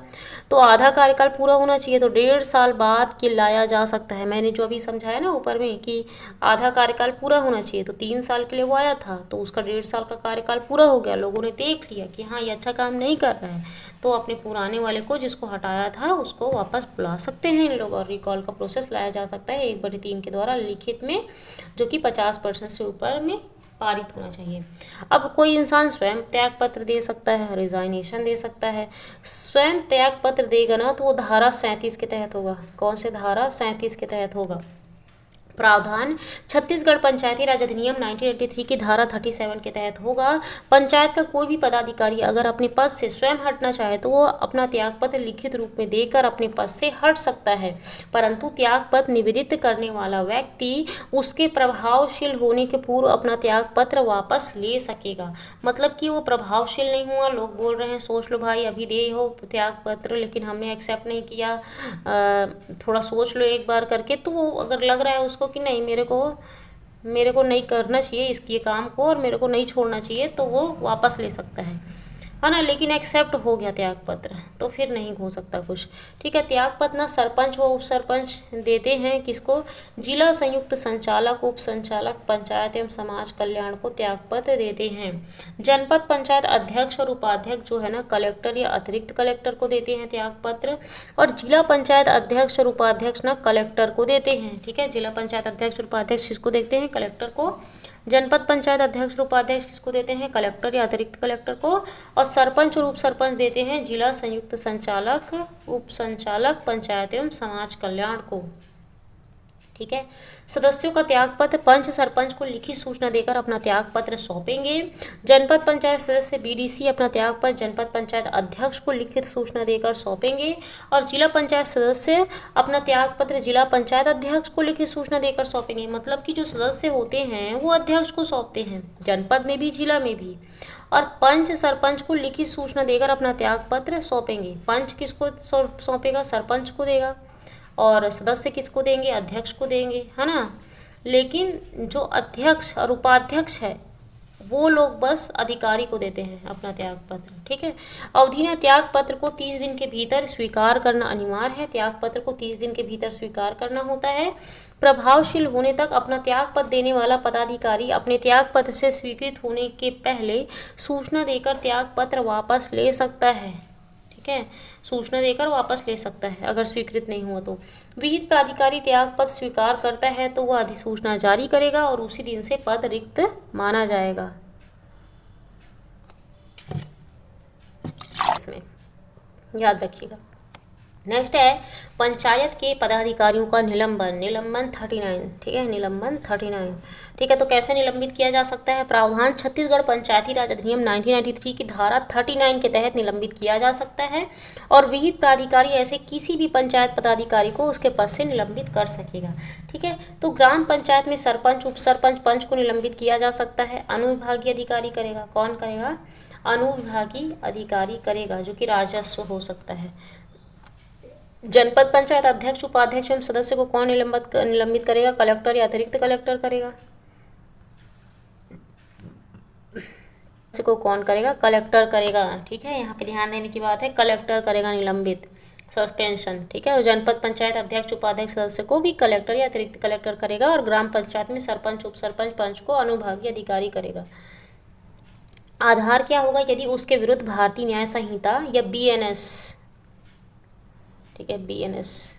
तो आधा कार्यकाल पूरा होना चाहिए, तो 1.5 साल बाद के लाया जा सकता है। मैंने जो अभी समझाया ना ऊपर में कि आधा कार्यकाल पूरा होना चाहिए, तो 3 साल के लिए वो आया था, तो उसका 1.5 साल का कार्यकाल पूरा हो गया, लोगों ने देख लिया कि हाँ ये अच्छा काम नहीं कर रहा है, तो अपने पुराने वाले को, जिसको हटाया था, उसको वापस बुला सकते हैं इन लोग, और रिकॉल का प्रोसेस लाया जा सकता है 1/3 के द्वारा लिखित में, जो कि 50% से ऊपर में पारित होना चाहिए। अब कोई इंसान स्वयं त्याग पत्र दे सकता है, रिजाइनेशन दे सकता है। स्वयं त्याग पत्र देगा ना तो वो धारा 37 के तहत होगा। कौन से धारा 37 के तहत होगा? प्रावधान छत्तीसगढ़ पंचायती राज अधिनियम 1983 की धारा 37 के तहत होगा। पंचायत का कोई भी पदाधिकारी अगर अपने पद से स्वयं हटना चाहे तो वो अपना त्यागपत्र लिखित रूप में देकर अपने पद से हट सकता है, परंतु त्यागपत्र निवेदित करने वाला व्यक्ति उसके प्रभावशील होने के पूर्व अपना त्यागपत्र वापस ले सकेगा। मतलब कि वो प्रभावशील नहीं हुआ, लोग बोल रहे हैं सोच लो भाई अभी दे हो त्यागपत्र, लेकिन हमने एक्सेप्ट नहीं किया, थोड़ा सोच लो एक बार करके, तो वो अगर लग रहा है उसको कि नहीं मेरे को नहीं करना चाहिए इस ये काम को और मेरे को नहीं छोड़ना चाहिए, तो वो वापस ले सकता है। है ना, लेकिन एक्सेप्ट हो गया त्यागपत्र, तो फिर नहीं हो सकता कुछ। ठीक है, त्यागपत्र ना सरपंच व उप सरपंच देते हैं किसको, जिला संयुक्त संचालक, उप संचालक, पंचायत एवं समाज कल्याण को त्यागपत्र देते हैं। जनपद पंचायत अध्यक्ष और उपाध्यक्ष जो है ना, कलेक्टर या अतिरिक्त कलेक्टर को देते हैं त्यागपत्र, और जिला पंचायत अध्यक्ष और उपाध्यक्ष ना कलेक्टर को देते हैं। ठीक है, जिला पंचायत अध्यक्ष और उपाध्यक्ष किसको देते हैं, कलेक्टर को। जनपद पंचायत अध्यक्ष और उपाध्यक्ष किसको देते हैं, कलेक्टर या अतिरिक्त कलेक्टर को। और सरपंच और उप सरपंच देते हैं जिला संयुक्त संचालक, उप संचालक, पंचायत एवं समाज कल्याण को। ठीक है, सदस्यों का त्यागपत्र पंच सरपंच को लिखित सूचना देकर अपना त्यागपत्र सौंपेंगे। जनपद पंचायत सदस्य बीडीसी अपना त्यागपत्र जनपद पंचायत अध्यक्ष को लिखित सूचना देकर सौंपेंगे, और जिला पंचायत सदस्य अपना त्यागपत्र जिला पंचायत अध्यक्ष को लिखित सूचना देकर सौंपेंगे। मतलब कि जो सदस्य होते हैं वो अध्यक्ष को सौंपते हैं, जनपद में भी जिला में भी। और पंच सरपंच को लिखित सूचना देकर अपना त्यागपत्र सौंपेंगे। पंच किसको सौंपेगा, सरपंच को देगा, और सदस्य किसको देंगे, अध्यक्ष को देंगे, है ना। लेकिन जो अध्यक्ष और उपाध्यक्ष है वो लोग बस अधिकारी को देते हैं अपना त्यागपत्र। ठीक है, अवधि ने त्यागपत्र को 30 दिन के भीतर स्वीकार करना अनिवार्य है। त्यागपत्र को 30 दिन के भीतर स्वीकार करना होता है। प्रभावशील होने तक अपना त्यागपत्र देने वाला पदाधिकारी अपने त्यागपत्र से स्वीकृत होने के पहले सूचना देकर त्यागपत्र वापस ले सकता है। ठीक है, सूचना देकर वापस ले सकता है अगर स्वीकृत नहीं हुआ तो। विहित प्राधिकारी त्यागपत्र स्वीकार करता है तो वह अधिसूचना जारी करेगा और उसी दिन से पद रिक्त माना जाएगा। इसमें याद रखिएगा। नेक्स्ट है पंचायत के पदाधिकारियों का निलंबन, निलंबन 39। ठीक है, निलंबन 39। ठीक है, तो कैसे निलंबित किया जा सकता है। प्रावधान छत्तीसगढ़ पंचायती राज अधिनियम 1993 की धारा 39 के तहत निलंबित किया जा सकता है, और विहित प्राधिकारी ऐसे किसी भी पंचायत पदाधिकारी को उसके पद से निलंबित कर सकेगा। ठीक है, तो ग्राम पंचायत में सरपंच, उप सरपंच, पंच को निलंबित किया जा सकता है। अनुविभागीय अधिकारी करेगा, कौन करेगा, अनुविभागीय अधिकारी करेगा, जो कि राजस्व हो सकता है। जनपद पंचायत अध्यक्ष, उपाध्यक्ष एवं सदस्य को कौन निलंबित करेगा, कलेक्टर या अतिरिक्त कलेक्टर करेगा। को कौन करेगा, कलेक्टर करेगा। ठीक है, यहाँ पे ध्यान देने की बात है, कलेक्टर करेगा निलंबित, सस्पेंशन। ठीक है, और जनपद पंचायत अध्यक्ष, उपाध्यक्ष, सदस्य को भी कलेक्टर या अतिरिक्त कलेक्टर करेगा, और ग्राम पंचायत में सरपंच, उप सरपंच, पंच को अनुविभागीय अधिकारी करेगा। आधार क्या होगा, यदि उसके विरुद्ध भारतीय न्याय संहिता या बीएनएस, ठीक है, बीएनएस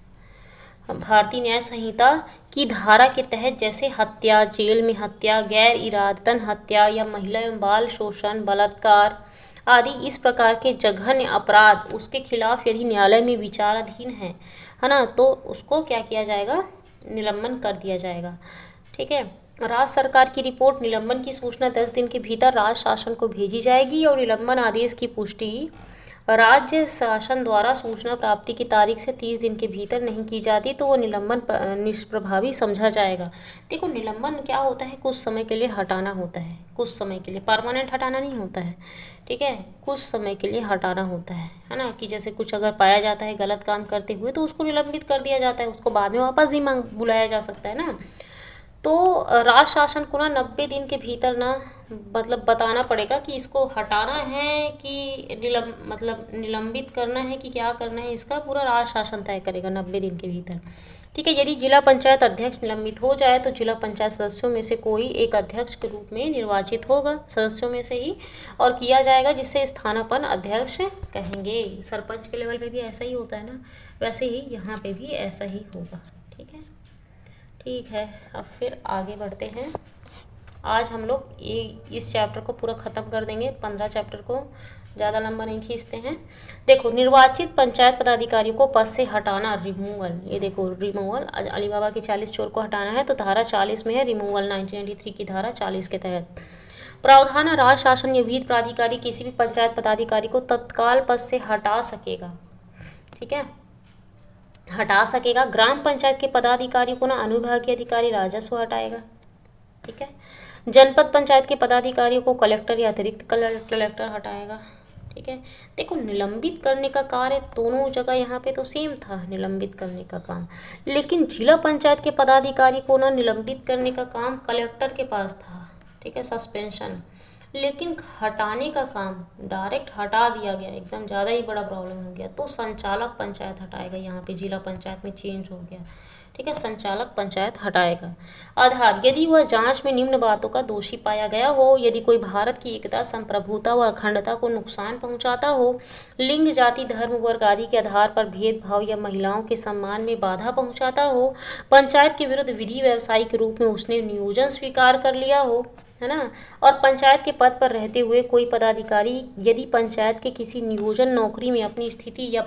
भारतीय न्याय संहिता की धारा के तहत जैसे हत्या, जेल में हत्या, गैर इरादतन हत्या या महिला एवं बाल शोषण, बलात्कार आदि इस प्रकार के जघन्य अपराध उसके खिलाफ यदि न्यायालय में विचाराधीन है ना, तो उसको क्या किया जाएगा, निलंबन कर दिया जाएगा। ठीक है, राज्य सरकार की रिपोर्ट निलंबन की सूचना 10 दिन के भीतर राज्य शासन को भेजी जाएगी, और निलंबन आदेश की पुष्टि राज्य शासन द्वारा सूचना प्राप्ति की तारीख से 30 दिन के भीतर नहीं की जाती तो वो निलंबन निष्प्रभावी समझा जाएगा। देखो, निलंबन क्या होता है, कुछ समय के लिए हटाना होता है, कुछ समय के लिए, परमानेंट हटाना नहीं होता है। ठीक है, कुछ समय के लिए हटाना होता है ना, कि जैसे कुछ अगर पाया जाता है गलत काम करते हुए तो उसको निलंबित कर दिया जाता है, उसको बाद में वापस ही बुलाया जा सकता है ना। तो राज्य शासन को ना 90 दिन के भीतर ना मतलब बताना पड़ेगा कि इसको हटाना है कि निलंबित करना है कि क्या करना है, इसका पूरा राज्य शासन तय करेगा 90 दिन के भीतर। ठीक है, यदि जिला पंचायत अध्यक्ष निलंबित हो जाए तो जिला पंचायत सदस्यों में से कोई एक अध्यक्ष के रूप में निर्वाचित होगा, सदस्यों में से ही, और किया जाएगा, जिससे स्थानापन्न अध्यक्ष कहेंगे। सरपंच के लेवल पे भी ऐसा ही होता है ना, वैसे ही यहाँ पे भी ऐसा ही होगा। ठीक है, ठीक है, अब फिर आगे बढ़ते हैं। आज हम लोग इस चैप्टर को पूरा ख़त्म कर देंगे, 15 चैप्टर को ज़्यादा लंबा नहीं खींचते हैं। देखो, निर्वाचित पंचायत पदाधिकारियों को पद से हटाना, रिमूवल। ये देखो, रिमूवल, अली बाबा की 40 चोर को हटाना है तो धारा 40 में है रिमूवल, 1993 की धारा 40 के तहत। प्रावधान, राज्य शासन या विहित प्राधिकारी किसी भी पंचायत पदाधिकारी को तत्काल पद से हटा सकेगा। ठीक है, हटा सकेगा। ग्राम पंचायत के पदाधिकारियों को ना अनुविभागीय अधिकारी राजस्व हटाएगा। ठीक है, जनपद पंचायत के पदाधिकारियों को कलेक्टर या अतिरिक्त कलेक्टर हटाएगा। ठीक है, देखो, निलंबित करने का कार्य दोनों जगह यहाँ पे तो सेम था, निलंबित करने का काम, लेकिन जिला पंचायत के पदाधिकारी को ना निलंबित करने का काम कलेक्टर के पास था। ठीक है, सस्पेंशन, लेकिन हटाने का काम डायरेक्ट हटा दिया गया, एकदम ज़्यादा ही बड़ा प्रॉब्लम हो गया, तो संचालक पंचायत हटाएगा। यहाँ पे जिला पंचायत में चेंज हो गया, ठीक है, संचालक पंचायत हटाएगा। आधार, यदि वह जांच में निम्न बातों का दोषी पाया गया हो: यदि कोई भारत की एकता, संप्रभुता व अखंडता को नुकसान पहुंचाता हो, लिंग, जाति, धर्म, वर्ग आदि के आधार पर भेदभाव या महिलाओं के सम्मान में बाधा पहुंचाता हो, पंचायत के विरुद्ध विधि व्यवसायी के रूप में उसने नियोजन स्वीकार कर लिया हो, है ना, और पंचायत के पद पर रहते हुए कोई पदाधिकारी यदि पंचायत के किसी नियोजन नौकरी में अपनी स्थिति या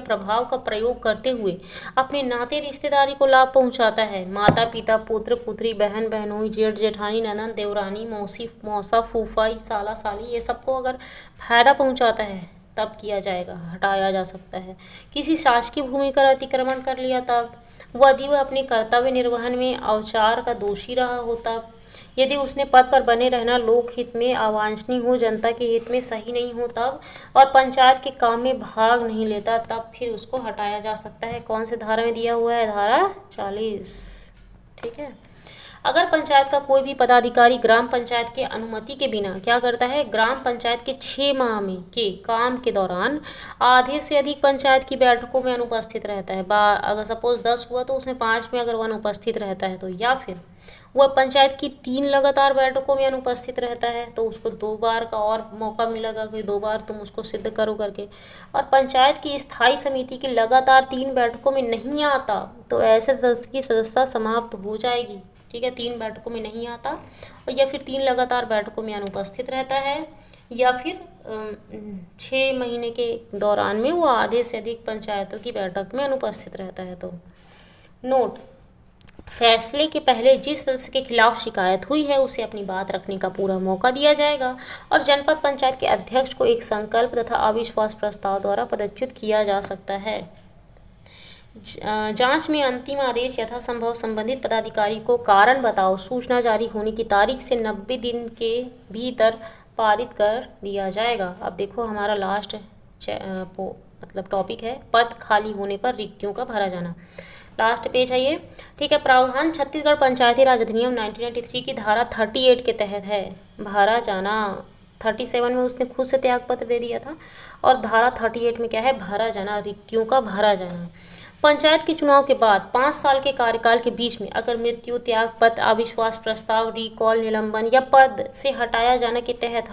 प्रभाव का प्रयोग करते हुए अपने नाते रिश्तेदारी को लाभ पहुंचाता है, माता पिता, पुत्र पुत्री, बहन बहनोई, जेठ जेठानी, ननद देवरानी, मौसी मौसा, फूफाई, साला साली, ये सबको अगर फायदा पहुंचाता है तब किया जाएगा, हटाया जा सकता है। किसी शासकीय भूमि का अतिक्रमण कर लिया तब, यदि वह अपने कर्तव्य निर्वहन में अवचार का दोषी रहा हो तब, यदि उसने पद पर बने रहना लोक हित में अवांछनीय हो, जनता के हित में सही नहीं हो तब, और पंचायत के काम में भाग नहीं लेता तब फिर उसको हटाया जा सकता है। कौन से धारा में दिया हुआ है? धारा 40, ठीक है। अगर पंचायत का कोई भी पदाधिकारी ग्राम पंचायत के अनुमति के बिना क्या करता है, ग्राम पंचायत के 6 माह में के काम के दौरान आधे से अधिक पंचायत की बैठकों में अनुपस्थित रहता है, अगर सपोज 10 हुआ तो उसमें 5 में अगर वह अनुपस्थित रहता है तो, या फिर वह पंचायत की 3 लगातार बैठकों में अनुपस्थित रहता है तो उसको 2 बार का और मौका मिलेगा कि 2 बार तुम उसको सिद्ध करो करके, और पंचायत की स्थायी समिति की लगातार 3 बैठकों में नहीं आता तो ऐसे सदस्य की सदस्यता समाप्त हो जाएगी, ठीक है। 3 बैठकों में नहीं आता और या फिर 3 लगातार बैठकों में अनुपस्थित रहता है, या फिर 6 महीने के दौरान में वो आधे से अधिक पंचायतों की बैठक में अनुपस्थित रहता है। तो नोट, फैसले के पहले जिस सदस्य के खिलाफ शिकायत हुई है उसे अपनी बात रखने का पूरा मौका दिया जाएगा और जनपद पंचायत के अध्यक्ष को एक संकल्प तथा अविश्वास प्रस्ताव द्वारा पदच्युत किया जा सकता है। जांच में अंतिम आदेश यथासंभव संबंधित पदाधिकारी को कारण बताओ सूचना जारी होने की तारीख से 90 दिन के भीतर पारित कर दिया जाएगा। अब देखो हमारा लास्ट मतलब टॉपिक है पद खाली होने पर रिक्तियों का भरा जाना। लास्ट पेज है ये, ठीक है। प्रावधान छत्तीसगढ़ पंचायती राज अधिनियम 1993 की धारा 38 के तहत है। भरा जाना 37 में उसने खुद से त्यागपत्र दे दिया था और धारा 38 में क्या है? भरा जाना, रिक्तियों का भरा जाना। पंचायत के चुनाव के बाद 5 साल के कार्यकाल के बीच में अगर मृत्यु, त्यागपत्र, अविश्वास प्रस्ताव, रिकॉल, निलंबन या पद से हटाया जाने के तहत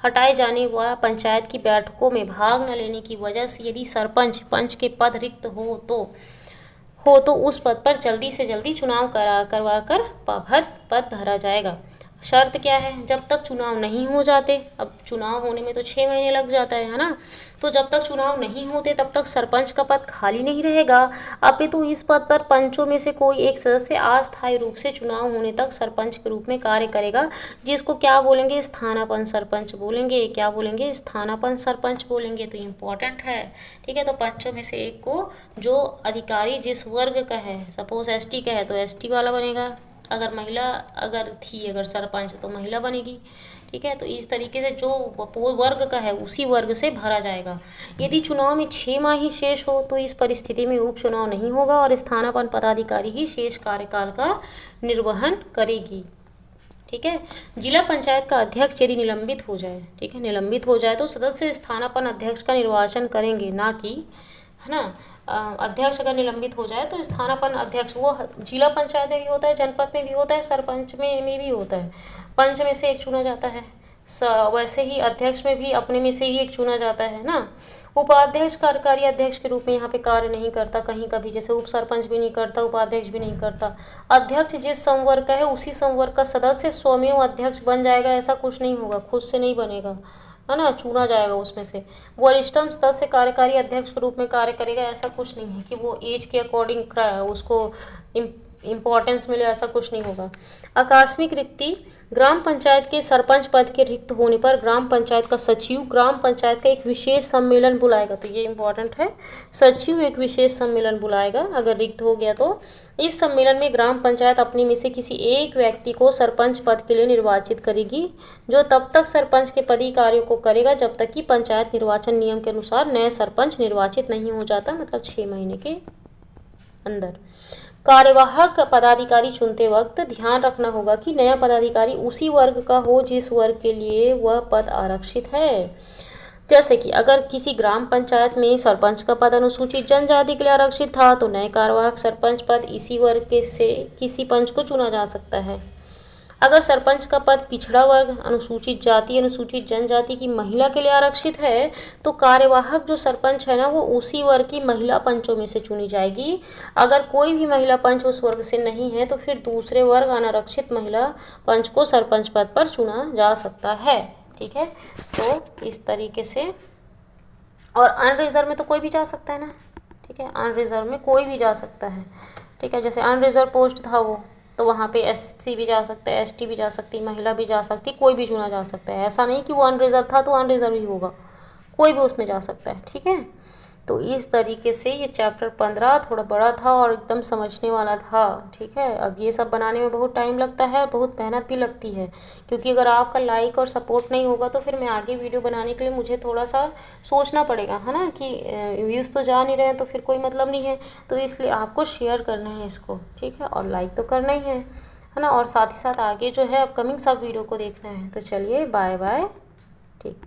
हटाए जाने व पंचायत की बैठकों में भाग न लेने की वजह से यदि सरपंच पंच के पद रिक्त हो तो उस पद पर जल्दी से जल्दी चुनाव करवा कर पद भरा जाएगा। शर्त क्या है? जब तक चुनाव नहीं हो जाते, अब चुनाव होने में तो 6 महीने लग जाता है ना, तो जब तक चुनाव नहीं होते तब तक सरपंच का पद खाली नहीं रहेगा। अपितु इस पद पर पंचों में से कोई एक सदस्य अस्थायी रूप से चुनाव होने तक सरपंच के रूप में कार्य करेगा, जिसको क्या बोलेंगे? स्थानापन्न सरपंच बोलेंगे। क्या बोलेंगे? स्थानापन्न सरपंच बोलेंगे। तो इम्पोर्टेंट है, ठीक है। तो पंचों में से एक को जो अधिकारी जिस वर्ग का है, सपोज एसटी का है तो एसटी वाला बनेगा, अगर महिला अगर सरपंच तो महिला बनेगी, ठीक है। तो इस तरीके से जो वर्ग का है उसी वर्ग से भरा जाएगा। यदि चुनाव में 6 माह ही शेष हो तो इस परिस्थिति में उपचुनाव नहीं होगा और स्थानापन्न पदाधिकारी ही शेष कार्यकाल का निर्वहन करेगी, ठीक है। जिला पंचायत का अध्यक्ष यदि निलंबित हो जाए, ठीक है, निलंबित हो जाए तो सदस्य स्थानापन्न अध्यक्ष का निर्वाचन करेंगे, ना कि, है ना, अध्यक्ष अगर निलंबित हो जाए तो स्थानापन्न अध्यक्ष, वो जिला पंचायत में भी होता है, जनपद में भी होता है, सरपंच में भी होता है, पंच में से एक चुना जाता है। वैसे ही अध्यक्ष में भी अपने में से ही एक चुना जाता है ना। उपाध्यक्ष कार्यकारी अध्यक्ष के रूप में यहाँ पे कार्य नहीं करता कहीं कभी, जैसे उप सरपंच भी नहीं करता, उपाध्यक्ष भी नहीं करता। अध्यक्ष जिस संवर्ग का है उसी संवर्ग का सदस्य स्वयं अध्यक्ष बन जाएगा, ऐसा कुछ नहीं होगा, खुद से नहीं बनेगा, है ना, चुना जाएगा उसमें से। वरिष्ठतम सदस्य कार्यकारी अध्यक्ष के रूप में कार्य करेगा, ऐसा कुछ नहीं है कि वो एज के अकॉर्डिंग उसको इम्पोर्टेंस मिले, ऐसा कुछ नहीं होगा। आकस्मिक रिक्ति, ग्राम पंचायत के सरपंच पद के रिक्त होने पर ग्राम पंचायत का सचिव ग्राम पंचायत का एक विशेष सम्मेलन बुलाएगा। तो ये इम्पोर्टेंट है, सचिव एक विशेष सम्मेलन बुलाएगा अगर रिक्त हो गया तो। इस सम्मेलन में ग्राम पंचायत अपने में से किसी एक व्यक्ति को सरपंच पद के लिए निर्वाचित करेगी, जो तब तक सरपंच के पदी कार्यों को करेगा जब तक कि पंचायत निर्वाचन नियम के अनुसार नए सरपंच निर्वाचित नहीं हो जाता, मतलब 6 महीने के अंदर। कार्यवाहक पदाधिकारी चुनते वक्त ध्यान रखना होगा कि नया पदाधिकारी उसी वर्ग का हो जिस वर्ग के लिए वह पद आरक्षित है। जैसे कि अगर किसी ग्राम पंचायत में सरपंच का पद अनुसूचित जनजाति के लिए आरक्षित था तो नए कार्यवाहक सरपंच पद इसी वर्ग के से किसी पंच को चुना जा सकता है। अगर सरपंच का पद पिछड़ा वर्ग, अनुसूचित जाति, अनुसूचित जनजाति की महिला के लिए आरक्षित है तो कार्यवाहक जो सरपंच है ना वो उसी वर्ग की महिला पंचों में से चुनी जाएगी। अगर कोई भी महिला पंच उस वर्ग से नहीं है तो फिर दूसरे वर्ग अनारक्षित महिला पंच को सरपंच पद पर चुना जा सकता है। ठीक है, तो इस तरीके से। और अनरिजर्व में तो कोई भी जा सकता है ना। ठीक है, अनरिजर्व में कोई भी जा सकता है। ठीक है, जैसे अनरिजर्व पोस्ट था वो, तो वहाँ पे एससी भी जा सकता है, एसटी भी जा सकती, महिला भी जा सकती, कोई भी चुना जा सकता है। ऐसा नहीं कि वो अनरिजर्व था तो अनरिजर्व ही होगा, कोई भी उसमें जा सकता है। ठीक है, तो इस तरीके से ये चैप्टर 15 थोड़ा बड़ा था और एकदम समझने वाला था। ठीक है, अब ये सब बनाने में बहुत टाइम लगता है और बहुत मेहनत भी लगती है, क्योंकि अगर आपका लाइक और सपोर्ट नहीं होगा तो फिर मैं आगे वीडियो बनाने के लिए मुझे थोड़ा सा सोचना पड़ेगा, है ना, कि व्यूज़ तो जा नहीं रहे हैं तो फिर कोई मतलब नहीं है। तो इसलिए आपको शेयर करना है इसको, ठीक है, और लाइक तो करना ही है ना, और साथ ही साथ आगे जो है अपकमिंग सब वीडियो को देखना है। तो चलिए बाय बाय। ठीक।